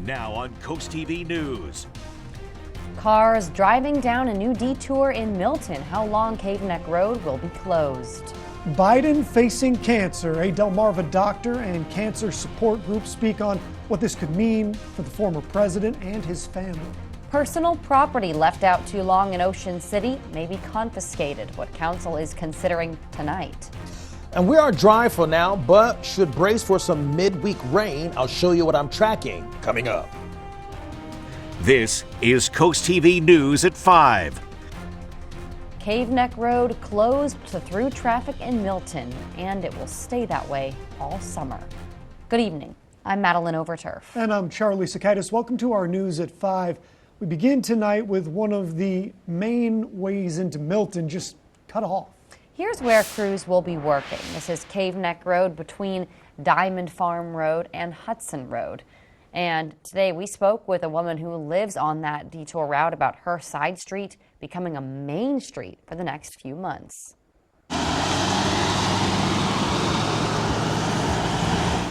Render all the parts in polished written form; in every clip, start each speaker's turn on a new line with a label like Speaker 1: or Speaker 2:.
Speaker 1: Now on CoastTV News.
Speaker 2: Cars driving down a new detour in Milton. How long Cave Neck Road will be closed?
Speaker 3: Biden facing cancer. A Delmarva doctor and cancer support group speak on what this could mean for the former president and his family.
Speaker 2: Personal property left out too long in Ocean City may be confiscated. What council is considering tonight.
Speaker 4: And we are dry for now, but should brace for some midweek rain. I'll show you what I'm tracking coming up.
Speaker 1: This is CoastTV News at 5.
Speaker 2: Cave Neck Road closed to through traffic in Milton, and it will stay that way all summer. Good evening. I'm Madeline Overturf.
Speaker 3: And I'm Charlie Sakaitis. Welcome to our News at 5. We begin tonight with one of the main ways into Milton just cut off.
Speaker 2: Here's where crews will be working. This is Cave Neck Road between Diamond Farm Road and Hudson Road. And today we spoke with a woman who lives on that detour route about her side street becoming a main street for the next few months.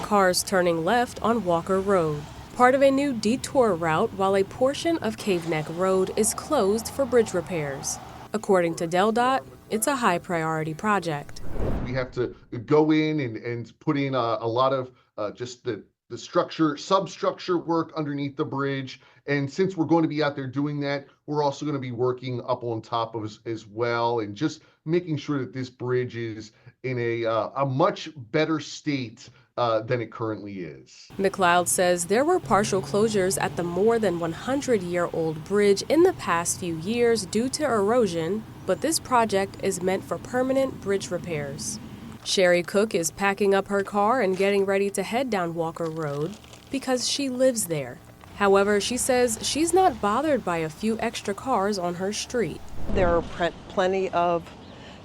Speaker 5: Cars turning left on Walker Road, part of a new detour route, while a portion of Cave Neck Road is closed for bridge repairs. According to DelDOT, it's a high priority project.
Speaker 6: We have to go in and put in a lot of just the substructure work underneath the bridge. And since we're going to be out there doing that, we're also going to be working up on top of as well, and just making sure that this bridge is in a much better state than it currently is.
Speaker 5: McLeod says there were partial closures at the more than 100-year-old bridge in the past few years due to erosion, but this project is meant for permanent bridge repairs. Sherry Cook is packing up her car and getting ready to head down Walker Road because she lives there. However, she says she's not bothered by a few extra cars on her street.
Speaker 7: There are plenty of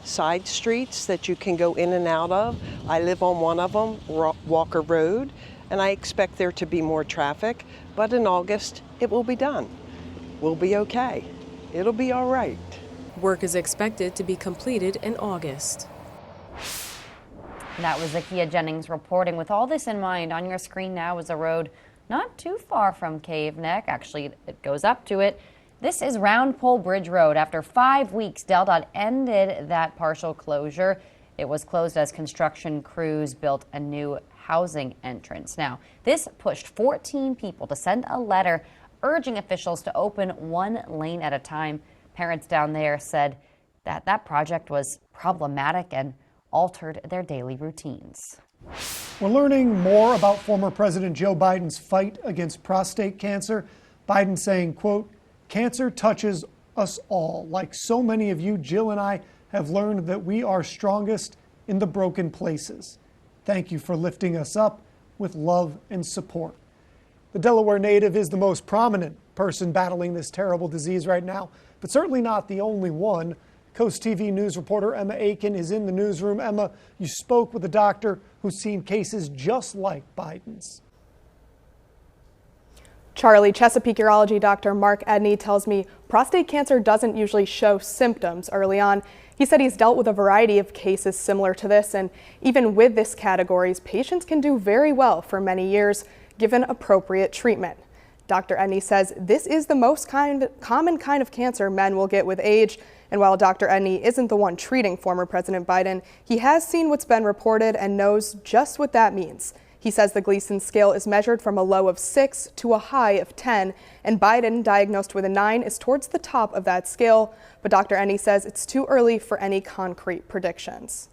Speaker 7: side streets that you can go in and out of. I live on one of them, Walker Road, and I expect there to be more traffic, but in August it will be done. We'll be okay. It'll be all right.
Speaker 5: Work is expected to be completed in August.
Speaker 2: That was Zakia Jennings reporting. With all this in mind, on your screen now is a road not too far from Cave Neck. Actually, it goes up to it. This is Round Pole Bridge Road. After 5 weeks, DelDOT ended that partial closure. It was closed as construction crews built a new housing entrance. Now, this pushed 14 people to send a letter urging officials to open one lane at a time. Parents down there said that that project was problematic and altered their daily routines.
Speaker 3: We're learning more about former President Joe Biden's fight against prostate cancer. Biden saying, quote, "Cancer touches us all. Like so many of you, Jill and I have learned that we are strongest in the broken places. Thank you for lifting us up with love and support." The Delaware native is the most prominent person battling this terrible disease right now, but certainly not the only one. CoastTV News reporter Emma Aiken is in the newsroom. Emma, you spoke with a doctor who's seen cases just like Biden's.
Speaker 8: Charlie, Chesapeake urology doctor Mark Edney tells me prostate cancer doesn't usually show symptoms early on. He said he's dealt with a variety of cases similar to this, and even with this category, patients can do very well for many years given appropriate treatment. Dr. Edney says this is the most common kind of cancer men will get with age. And while Dr. Edney isn't the one treating former President Biden, he has seen what's been reported and knows just what that means. He says the Gleason scale is measured from a low of 6 to a high of 10, and Biden, diagnosed with a 9, is towards the top of that scale. But Dr. Edney says it's too early for any concrete predictions.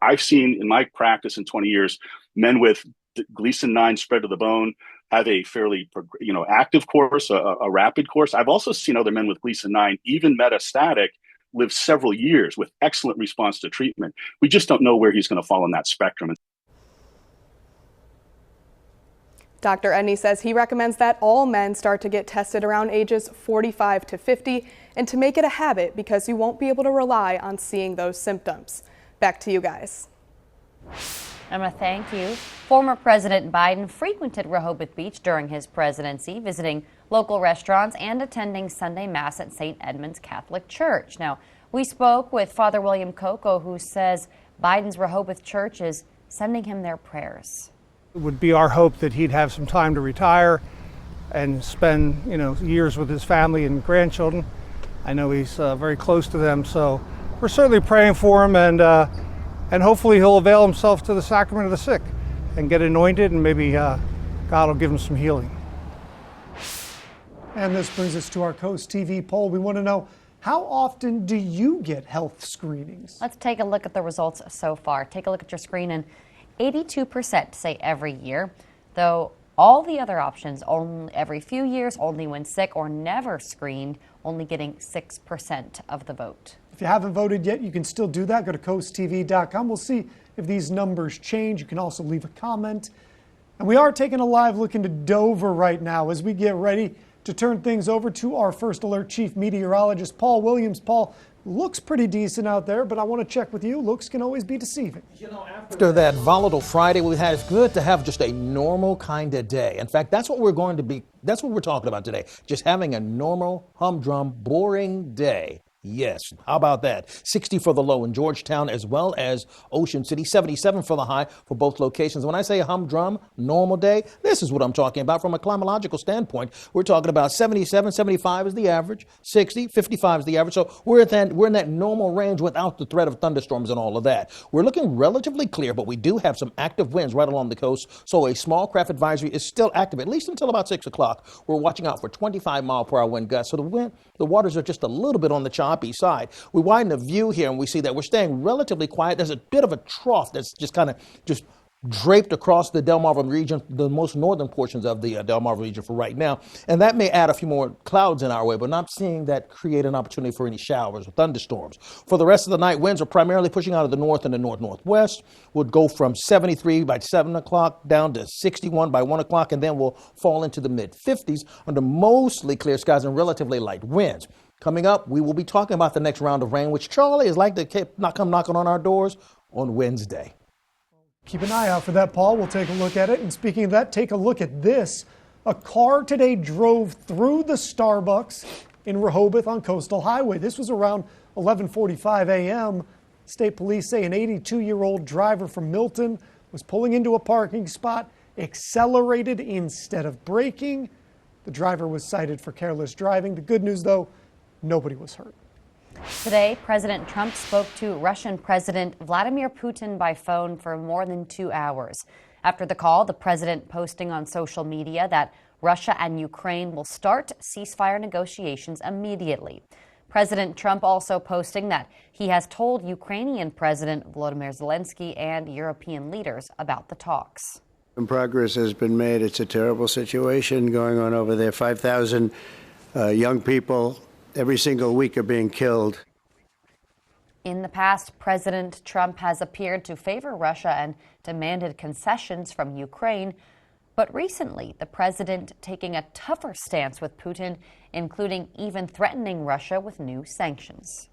Speaker 9: I've seen in my practice in 20 years, men with Gleason 9 spread to the bone have a fairly, active course, a rapid course. I've also seen other men with Gleason 9, even metastatic, live several years with excellent response to treatment. We just don't know where he's going to fall in that spectrum.
Speaker 8: Dr. Edney says he recommends that all men start to get tested around ages 45 to 50 and to make it a habit because you won't be able to rely on seeing those symptoms. Back to you guys.
Speaker 2: Emma, thank you. Former President Biden frequented Rehoboth Beach during his presidency, visiting local restaurants and attending Sunday Mass at St. Edmund's Catholic Church. Now, we spoke with Father William Coco, who says Biden's Rehoboth Church is sending him their prayers.
Speaker 10: It would be our hope that he'd have some time to retire and spend years with his family and grandchildren. I know he's very close to them, so we're certainly praying for him, and hopefully he'll avail himself to the sacrament of the sick and get anointed, and maybe God will give him some healing.
Speaker 3: And this brings us to our Coast TV poll. We want to know, how often do you get health screenings?
Speaker 2: Let's take a look at the results so far. Take a look at your screen, and 82% say every year, though all the other options, only every few years, only when sick, or never screened, only getting 6% of the vote.
Speaker 3: If you haven't voted yet, you can still do that. Go to coasttv.com. We'll see if these numbers change. You can also leave a comment. And we are taking a live look into Dover right now as we get ready to turn things over to our First Alert Chief Meteorologist, Paul Williams. Paul, looks pretty decent out there, but I want to check with you. Looks can always be deceiving.
Speaker 4: After that volatile Friday we had, it's good to have just a normal kind of day. In fact, that's what we're talking about today. Just having a normal, humdrum, boring day. Yes, how about that? 60 for the low in Georgetown as well as Ocean City, 77 for the high for both locations. When I say humdrum, normal day, this is what I'm talking about from a climatological standpoint. We're talking about 77, 75 is the average, 60, 55 is the average. So we're in that normal range without the threat of thunderstorms and all of that. We're looking relatively clear, but we do have some active winds right along the coast. So a small craft advisory is still active, at least until about 6 o'clock. We're watching out for 25-mile-per-hour wind gusts. So the waters are just a little bit on the choppy side. We widen the view here and we see that we're staying relatively quiet. There's a bit of a trough that's just kind of draped across the Delmarva region, the most northern portions of the Delmarva region for right now. And that may add a few more clouds in our way, but not seeing that create an opportunity for any showers or thunderstorms. For the rest of the night, winds are primarily pushing out of the north and the north-northwest. Would go from 73 by 7 o'clock down to 61 by 1 o'clock, and then we'll fall into the mid-50s under mostly clear skies and relatively light winds. Coming up, we will be talking about the next round of rain, which Charlie is likely to come knocking on our doors on Wednesday.
Speaker 3: Keep an eye out for that, Paul. We'll take a look at it. And speaking of that, take a look at this. A car today drove through the Starbucks in Rehoboth on Coastal Highway. This was around 11:45 a.m. State police say an 82-year-old driver from Milton was pulling into a parking spot, accelerated instead of braking. The driver was cited for careless driving. The good news, though, nobody was hurt.
Speaker 2: Today, President Trump spoke to Russian President Vladimir Putin by phone for more than 2 hours. After the call, the president posting on social media that Russia and Ukraine will start ceasefire negotiations immediately. President Trump also posting that he has told Ukrainian President Volodymyr Zelensky and European leaders about the talks.
Speaker 11: Progress has been made. It's a terrible situation going on over there. 5,000 young people every single week are being killed.
Speaker 2: In the past, President Trump has appeared to favor Russia and demanded concessions from Ukraine. But recently, the president taking a tougher stance with Putin, including even threatening Russia with new sanctions.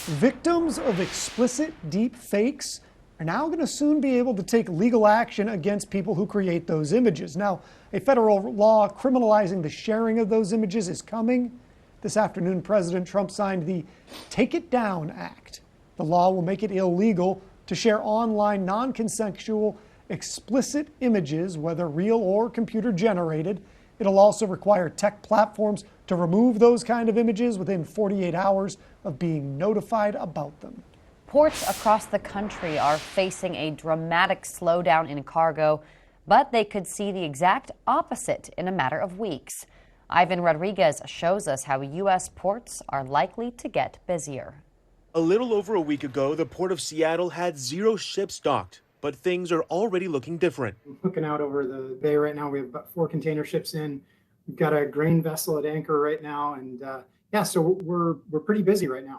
Speaker 3: Victims of explicit deep fakes are now going to soon be able to take legal action against people who create those images. Now, a federal law criminalizing the sharing of those images is coming. This afternoon, President Trump signed the Take It Down Act. The law will make it illegal to share online non-consensual explicit images, whether real or computer generated. It'll also require tech platforms to remove those kind of images within 48 hours of being notified about them.
Speaker 2: Ports across the country are facing a dramatic slowdown in cargo, but they could see the exact opposite in a matter of weeks. Ivan Rodriguez shows us how U.S. ports are likely to get busier.
Speaker 12: A little over a week ago, the Port of Seattle had 0 ships docked, but things are already looking different.
Speaker 13: Looking out over the bay right now, we have about 4 container ships in. We've got a grain vessel at anchor right now, and so we're pretty busy right now.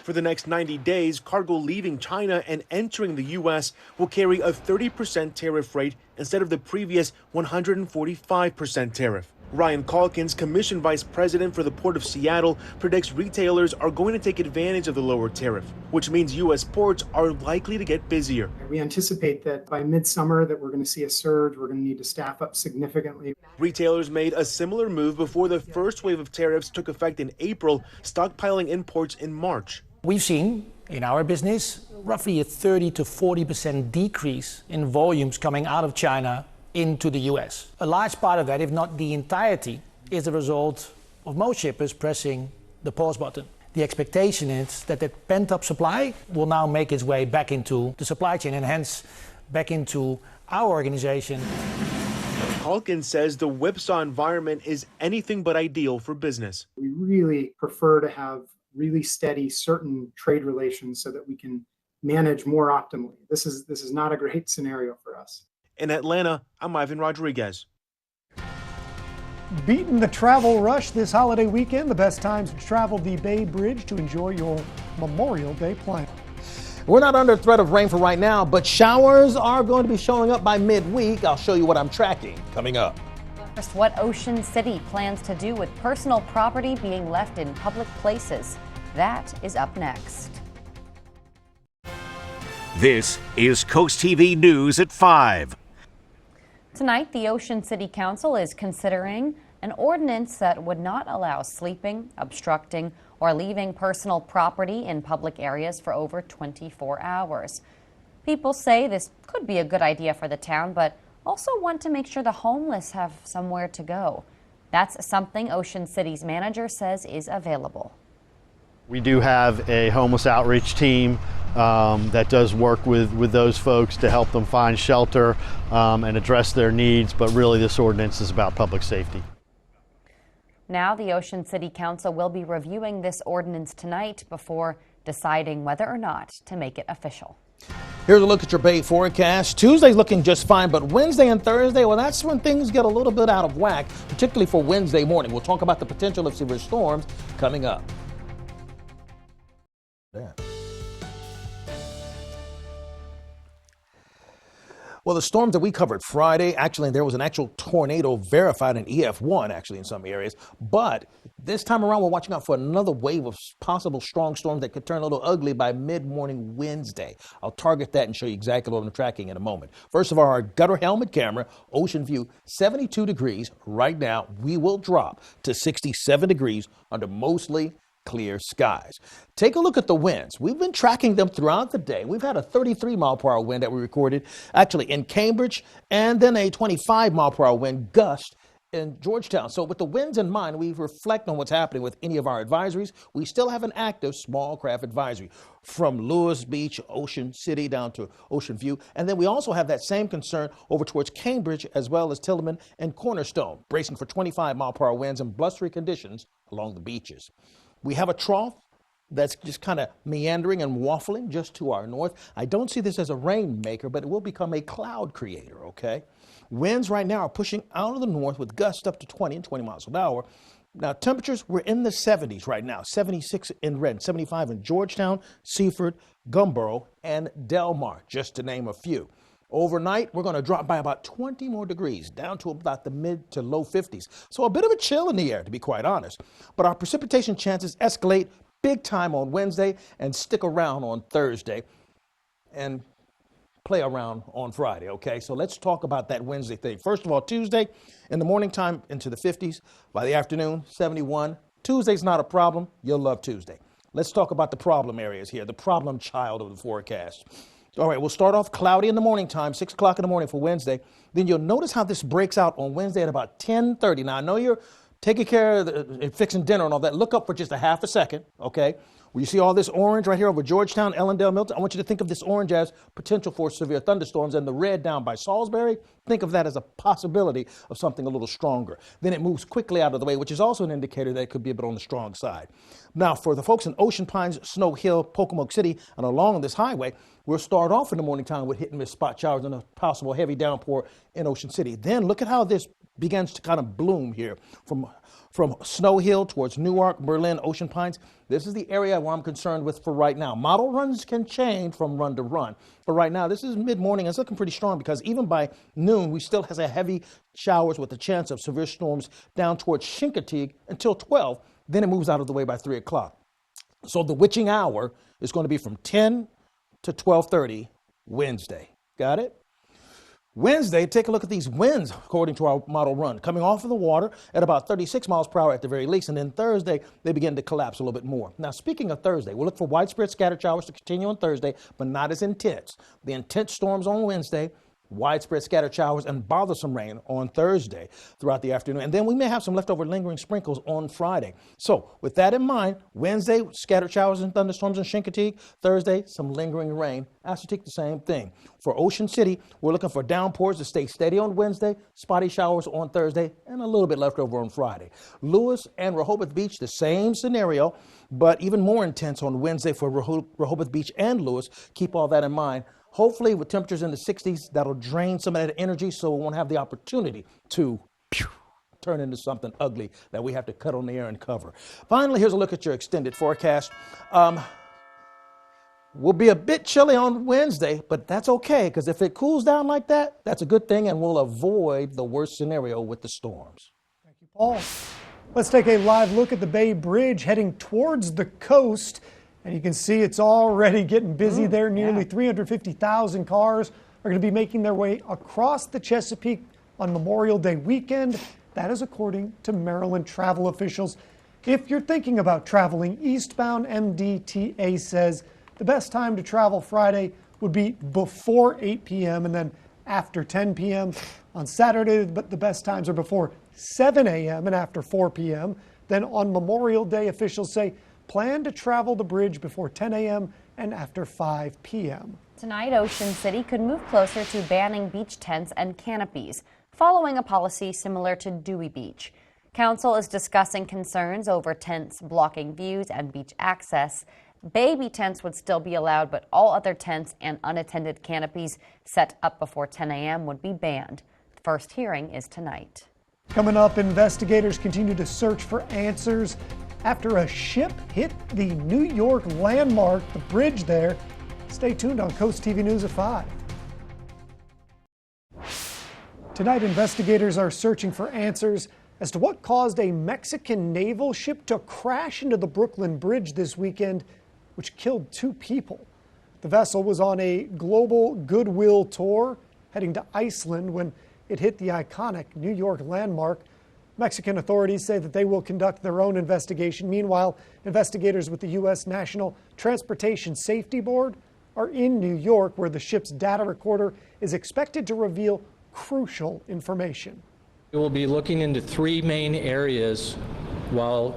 Speaker 12: For the next 90 days, cargo leaving China and entering the U.S. will carry a 30% tariff rate instead of the previous 145% tariff. Ryan Calkins, Commission Vice President for the Port of Seattle, predicts retailers are going to take advantage of the lower tariff, which means U.S. ports are likely to get busier.
Speaker 13: We anticipate that by midsummer that we're going to see a surge. We're going to need to staff up significantly.
Speaker 12: Retailers made a similar move before the first wave of tariffs took effect in April, stockpiling imports in March.
Speaker 14: We've seen in our business roughly a 30 to 40% decrease in volumes coming out of China into the U.S. A large part of that, if not the entirety, is the result of most shippers pressing the pause button. The expectation is that that pent-up supply will now make its way back into the supply chain and hence back into our organization.
Speaker 12: Hawkins says the whipsaw environment is anything but ideal for business.
Speaker 13: We really prefer to have really steady, certain trade relations so that we can manage more optimally. This is not a great scenario for us.
Speaker 12: In Atlanta, I'm Ivan Rodriguez.
Speaker 3: Beating the travel rush this holiday weekend, the best times to travel the Bay Bridge to enjoy your Memorial Day plan.
Speaker 4: We're not under threat of rain for right now, but showers are going to be showing up by midweek. I'll show you what I'm tracking coming up.
Speaker 2: First, what Ocean City plans to do with personal property being left in public places. That is up next.
Speaker 1: This is Coast TV News at 5.
Speaker 2: Tonight, the Ocean City Council is considering an ordinance that would not allow sleeping, obstructing, or leaving personal property in public areas for over 24 hours. People say this could be a good idea for the town, but also want to make sure the homeless have somewhere to go. That's something Ocean City's manager says is available.
Speaker 15: We do have a homeless outreach team that does work with those folks to help them find shelter and address their needs, but really this ordinance is about public safety.
Speaker 2: Now the Ocean City Council will be reviewing this ordinance tonight before deciding whether or not to make it official.
Speaker 4: Here's a look at your Bay forecast. Tuesday's looking just fine, but Wednesday and Thursday, well, that's when things get a little bit out of whack, particularly for Wednesday morning. We'll talk about the potential of severe storms coming up. Yeah. Well, the storms that we covered Friday, actually, there was an actual tornado verified in EF1, actually, in some areas. But this time around, we're watching out for another wave of possible strong storms that could turn a little ugly by mid-morning Wednesday. I'll target that and show you exactly what I'm tracking in a moment. First of all, our gutter helmet camera, ocean view, 72 degrees. Right now, we will drop to 67 degrees under mostly clear skies. Take a look at the winds. We've been tracking them throughout the day. We've had a 33 mile per hour wind that we recorded actually in Cambridge, and then a 25 mile per hour wind gust in Georgetown. So with the winds in mind, we reflect on what's happening with any of our advisories. We still have an active small craft advisory from Lewis Beach, Ocean City down to Ocean View. And then we also have that same concern over towards Cambridge as well as Tillman and Cornerstone, bracing for 25 mile per hour winds and blustery conditions along the beaches. We have a trough that's just kind of meandering and waffling just to our north. I don't see this as a rainmaker, but it will become a cloud creator, okay? Winds right now are pushing out of the north with gusts up to 20 and 20 miles an hour. Now, temperatures, we're in the 70s right now, 76 in Red, 75 in Georgetown, Seaford, Gumboro, and Del Mar, just to name a few. Overnight, we're going to drop by about 20 more degrees, down to about the mid to low 50s. So a bit of a chill in the air, to be quite honest. But our precipitation chances escalate big time on Wednesday and stick around on Thursday and play around on Friday, okay? So let's talk about that Wednesday thing. First of all, Tuesday in the morning time into the 50s. By the afternoon, 71. Tuesday's not a problem. You'll love Tuesday. Let's talk about the problem areas here, the problem child of the forecast. All right, we'll start off cloudy in the morning time, 6 o'clock in the morning for Wednesday. Then you'll notice how this breaks out on Wednesday at about 10:30. Now, I know you're taking care of fixing dinner and all that. Look up for just a half a second, okay? Well, you see all this orange right here over Georgetown, Ellendale, Milton. I want you to think of this orange as potential for severe thunderstorms, and the red down by Salisbury, think of that as a possibility of something a little stronger. Then it moves quickly out of the way, which is also an indicator that it could be a bit on the strong side. Now, for the folks in Ocean Pines, Snow Hill, Pocomoke City, and along this highway, we'll start off in the morning time with hit and miss spot showers and a possible heavy downpour in Ocean City. Then look at how this begins to kind of bloom here from Snow Hill towards Newark, Berlin, Ocean Pines. This is the area where I'm concerned with for right now. Model runs can change from run to run. But right now, this is mid-morning. It's looking pretty strong because even by noon, we still has a heavy showers with a chance of severe storms down towards Chincoteague until 12. Then it moves out of the way by 3 o'clock. So the witching hour is going to be from 10 to 12:30 Wednesday. Got it? Wednesday, take a look at these winds according to our model run, coming off of the water at about 36 miles per hour at the very least. And then Thursday, they begin to collapse a little bit more. Now, speaking of Thursday, we'll look for widespread scattered showers to continue on Thursday, but not as intense. The intense storms on Wednesday widespread scattered showers and bothersome rain on Thursday throughout the afternoon. And then we may have some leftover lingering sprinkles on Friday. So with that in mind, Wednesday, scattered showers and thunderstorms in Chincoteague. Thursday, some lingering rain. Assateague, the same thing. For Ocean City, we're looking for downpours to stay steady on Wednesday, spotty showers on Thursday, and a little bit left over on Friday. Lewis and Rehoboth Beach, the same scenario, but even more intense on Wednesday for Rehoboth Beach and Lewis. Keep all that in mind. Hopefully, with temperatures in the 60s, that'll drain some of that energy so we won't have the opportunity to turn into something ugly that we have to cut on the air and cover. Finally, here's a look at your extended forecast. Will be a bit chilly on Wednesday, but that's okay, because if it cools down like that, that's a good thing, and we'll avoid the worst scenario with the storms.
Speaker 3: Thank you, Paul. Let's take a live look at the Bay Bridge heading towards the coast. And you can see it's already getting busy there. Nearly 350,000 cars are going to be making their way across the Chesapeake on Memorial Day weekend. That is according to Maryland travel officials. If you're thinking about traveling eastbound, MDTA says the best time to travel Friday would be before 8 p.m. and then after 10 p.m. On Saturday, but the best times are before 7 a.m. and after 4 p.m. Then on Memorial Day, officials say plan to travel the bridge before 10 a.m. and after 5 p.m.
Speaker 2: Tonight, Ocean City could move closer to banning beach tents and canopies, following a policy similar to Dewey Beach. Council is discussing concerns over tents blocking views and beach access. Baby tents would still be allowed, but all other tents and unattended canopies set up before 10 a.m. would be banned. The first hearing is tonight.
Speaker 3: Coming up, investigators continue to search for answers after a ship hit the New York landmark, the bridge there. Stay tuned on Coast TV News at 5. Tonight, investigators are searching for answers as to what caused a Mexican naval ship to crash into the Brooklyn Bridge this weekend, which killed 2 people. The vessel was on a global goodwill tour heading to Iceland when it hit the iconic New York landmark. Mexican authorities say that they will conduct their own investigation. Meanwhile, investigators with the U.S. National Transportation Safety Board are in New York, where the ship's data recorder is expected to reveal crucial information.
Speaker 16: We will be looking into 3 main areas while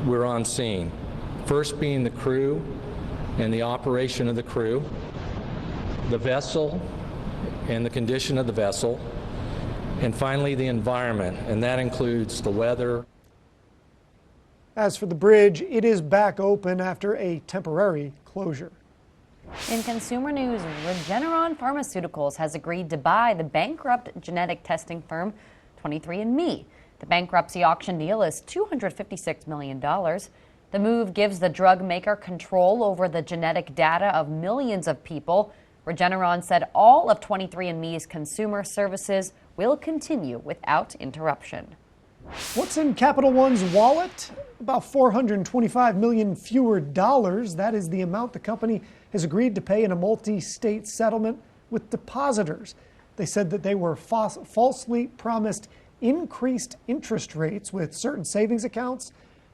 Speaker 16: we're on scene. First being the crew and the operation of the crew, the vessel and the condition of the vessel, and finally the environment, and that includes the weather.
Speaker 3: As for the bridge, it is back open after a temporary closure.
Speaker 2: In consumer news, Regeneron Pharmaceuticals has agreed to buy the bankrupt genetic testing firm 23andMe. The bankruptcy auction deal is $256 million. The move gives the drug maker control over the genetic data of millions of people. Regeneron said all of 23andMe's consumer services will continue without interruption.
Speaker 3: What's in Capital One's wallet? About $425 million fewer dollars. That is the amount the company has agreed to pay in a multi-state settlement with depositors. They said that they were falsely promised increased interest rates with certain savings accounts.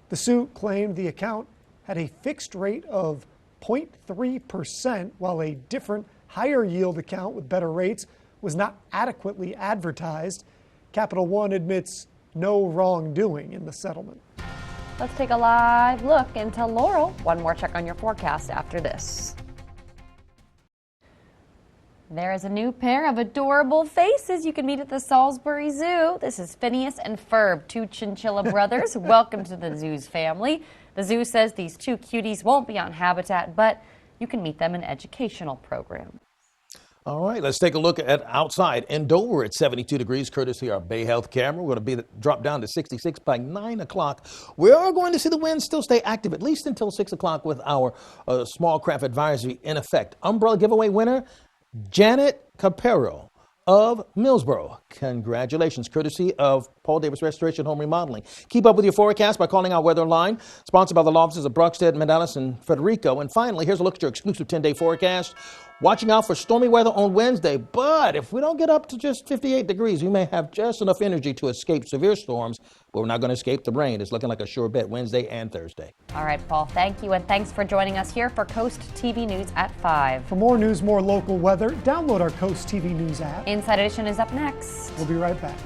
Speaker 3: The suit claimed the account had a fixed rate of 0.3%, while a different higher yield account with better rates was not adequately advertised. Capital One admits no wrongdoing in the settlement.
Speaker 2: Let's take a live look into Laurel. One more check on your forecast after this. There is a new pair of adorable faces you can meet at the Salisbury Zoo. This is Phineas and Ferb, 2 chinchilla brothers. Welcome to the zoo's family. The zoo says these 2 cuties won't be on habitat, but you can meet them in educational programs.
Speaker 4: All right, let's take a look at outside. In Dover at 72 degrees, courtesy our Bay Health camera. We're going to drop down to 66 by 9 o'clock. We are going to see the winds still stay active at least until 6 o'clock with our small craft advisory in effect. Umbrella giveaway winner, Janet Capero of Millsboro. Congratulations, courtesy of Paul Davis Restoration Home Remodeling. Keep up with your forecast by calling our weather line, sponsored by the law offices of Brockstead, Medalis, and Federico. And finally, here's a look at your exclusive 10-day forecast. Watching out for stormy weather on Wednesday, but if we don't get up to just 58 degrees, we may have just enough energy to escape severe storms, but we're not going to escape the rain. It's looking like a sure bet Wednesday and Thursday.
Speaker 2: All right, Paul, thank you, and thanks for joining us here for Coast TV News at 5.
Speaker 3: For more news, more local weather, download our Coast TV News app.
Speaker 2: Inside Edition is up next.
Speaker 3: We'll be right back.